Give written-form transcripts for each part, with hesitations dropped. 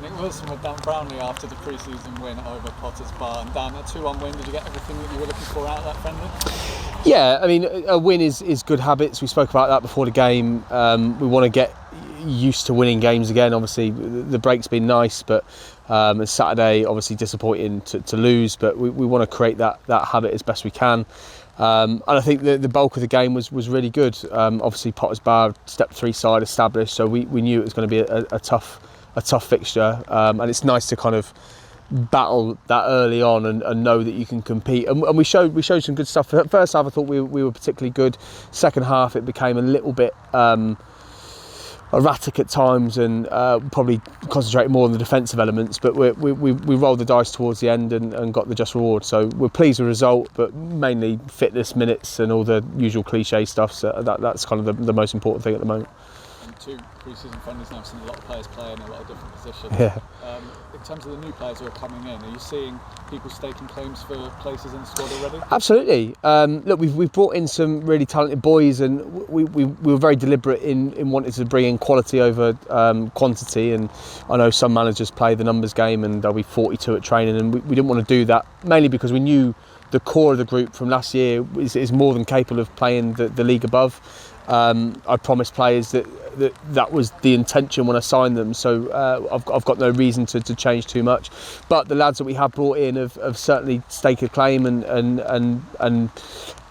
Nick Wilson with Dan Brownlie after the pre-season win over Post-mach. And Dan, a 2-1 win, did you get everything that you were looking for out of that friendly? Yeah, I mean, a win is good habits. We spoke about that before the game. We want to get used to winning games again. Obviously, the break's been nice, but Saturday, obviously disappointing to lose. But we want to create that habit as best we can. And I think the bulk of the game was really good. Obviously, Post-mach step 3 side established, so we knew it was going to be a tough fixture. And it's nice to kind of battle that early on and know that you can compete. And we showed some good stuff. First half, I thought we were particularly good. Second half, it became a little bit erratic at times and probably concentrated more on the defensive elements, but we rolled the dice towards the end and got the just reward. So we're pleased with the result, but mainly fitness, minutes and all the usual cliche stuff. So that's kind of the most important thing at the moment. And 2 pre-season friendlies now, I've seen a lot of players play in a lot of different positions. Yeah. In terms of the new players who are coming in, are you seeing people staking claims for places in the squad already? Absolutely. Look, we've brought in some really talented boys, and we were very deliberate in wanting to bring in quality over quantity. And I know some managers play the numbers game, and there'll be 42 at training, and we didn't want to do that, mainly because we knew the core of the group from last year is more than capable of playing the league above. I promised players that was the intention when I signed them, so I've got no reason to change too much. But the lads that we have brought in have certainly staked a claim and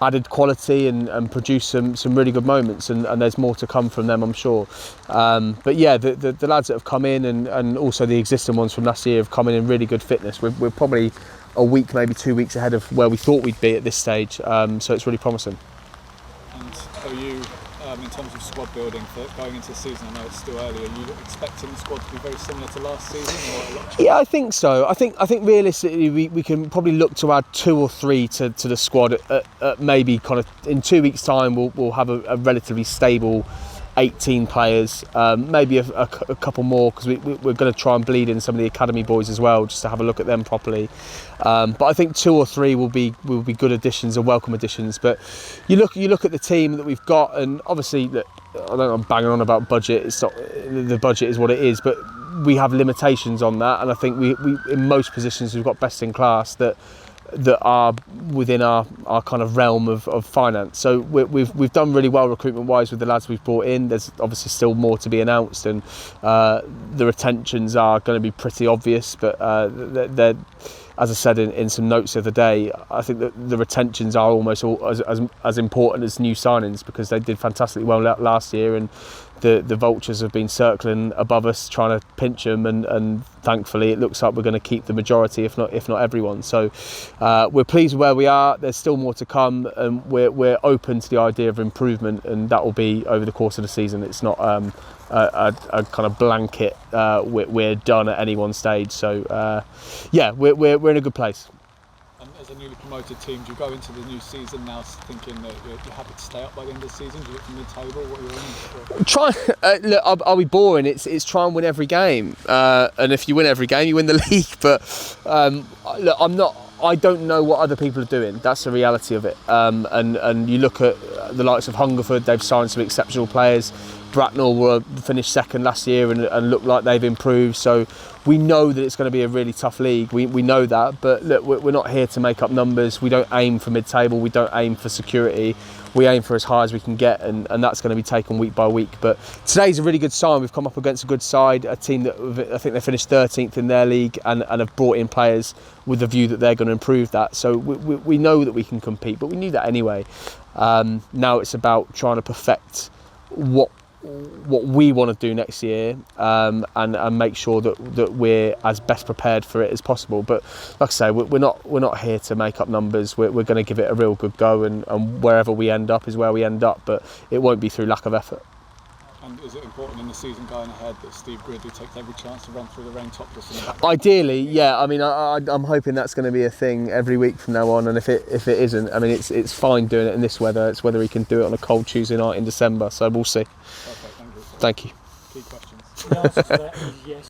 added quality and produced some really good moments, and there's more to come from them, I'm sure. But yeah, the lads that have come in and also the existing ones from last year have come in really good fitness. We're probably a week, maybe 2 weeks ahead of where we thought we'd be at this stage, so it's really promising. And are you, in terms of squad building for going into the season, I know it's still early, are you expecting the squad to be very similar to last season? Or a lot? Yeah, I think so. I think realistically we can probably look to add 2 or 3 to the squad at maybe kind of in 2 weeks' time. We'll have a relatively stable 18 players, maybe a couple more, because we're going to try and bleed in some of the academy boys as well, just to have a look at them properly. But I think 2 or 3 will be good additions and welcome additions. But you look at the team that we've got, and obviously I'm banging on about budget. It's not, the budget is what it is, but we have limitations on that, and I think we in most positions we've got best in class that are within our kind of realm of finance. So we've done really well recruitment wise with the lads we've brought in. There's obviously still more to be announced, and the retentions are going to be pretty obvious, but they're, as I said in some notes the other day, I think that the retentions are almost as important as new signings, because they did fantastically well last year, and the vultures have been circling above us trying to pinch them, and thankfully it looks like we're going to keep the majority, if not everyone. So we're pleased with where we are. There's still more to come, and we're open to the idea of improvement, and that will be over the course of the season. It's not a kind of blanket we're done at any one stage. So yeah, we're in a good place. As a newly promoted team, do you go into the new season now thinking that you're happy to stay up by the end of the season? Do you look for mid-table? What are you in? Look, I'll be boring. It's try and win every game, and if you win every game, you win the league. But look, I don't know what other people are doing. That's the reality of it. And you look at the likes of Hungerford; they've signed some exceptional players. Bracknell finished second last year and look like they've improved. So we know that it's going to be a really tough league. We know that, but look, we're not here to make up numbers. We don't aim for mid-table. We don't aim for security. We aim for as high as we can get, and that's going to be taken week by week. But today's a really good sign. We've come up against a good side, a team that I think they finished 13th in their league, and have brought in players with the view that they're going to improve that. So we know that we can compete, but we knew that anyway. Now it's about trying to perfect what we want to do next year, and make sure that we're as best prepared for it as possible. But like I say, we're not here to make up numbers. We're going to give it a real good go, and wherever we end up is where we end up, but it won't be through lack of effort. And is it important in the season going ahead that Steve Gridley takes every chance to run through the rain topless? Ideally, yeah. I mean, I'm hoping that's going to be a thing every week from now on. And if it isn't, I mean, it's fine doing it in this weather. It's whether he can do it on a cold Tuesday night in December. So we'll see. Perfect, thank you. Thank you. Key questions. The answer to that is yes.